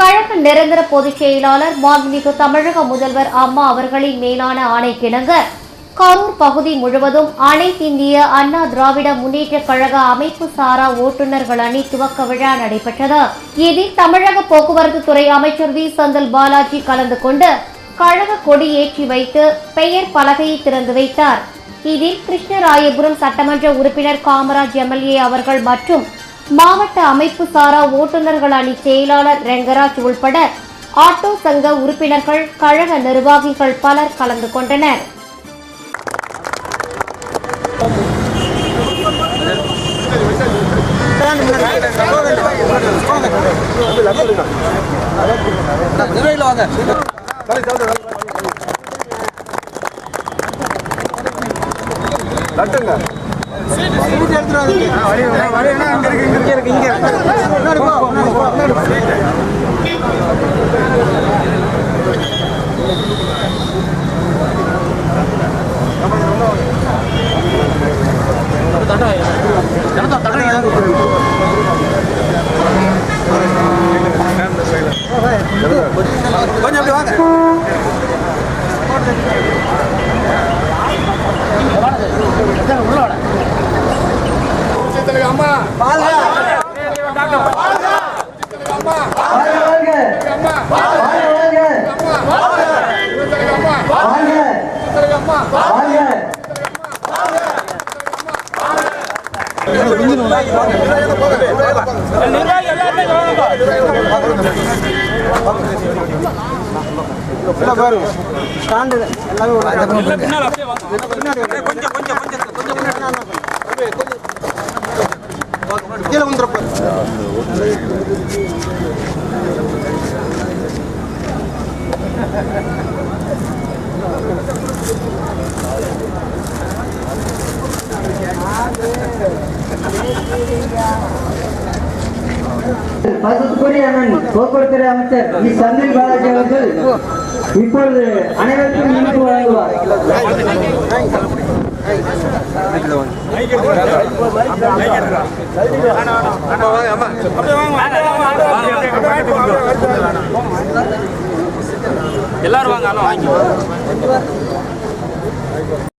கழக நிரந்தர பொதுச் செயலாளர் மாண்புமிகு தமிழக முதல்வர் அம்மா அவர்களின் மேலான ஆணைக்கிணங்க கரூர் பகுதி முழுவதும் அனைத்திந்திய அண்ணா திராவிட முன்னேற்ற கழக அமைப்பு சாரா ஓட்டுநர்கள் அணி துவக்க விழா நடைபெற்றது. இதில் தமிழக போக்குவரத்து துறை அமைச்சர் வி. செந்தில் பாலாஜி கலந்து கொண்டு கழக கொடி ஏற்றி வைத்து பெயர் பலகையை திறந்து வைத்தார். இதில் கிருஷ்ணராயபுரம் சட்டமன்ற உறுப்பினர் காமராஜ் எம்எல்ஏ அவர்கள் மற்றும் மாவட்ட அமைப்பு சாரா ஓட்டுநர்கள் அணி செயலாளர் ரெங்கராஜ் உள்பட ஆட்டோ சங்க உறுப்பினர்கள், கழக நிர்வாகிகள் பலர் கலந்து கொண்டனர். போக்குவரத்துறை அமைச்சர் வி. செந்தில் பாலாஜி அவர்கள் இப்பொழுது அனைவருக்கும் இனிப்பு வழங்குவார். எல்லாரும் வாங்க.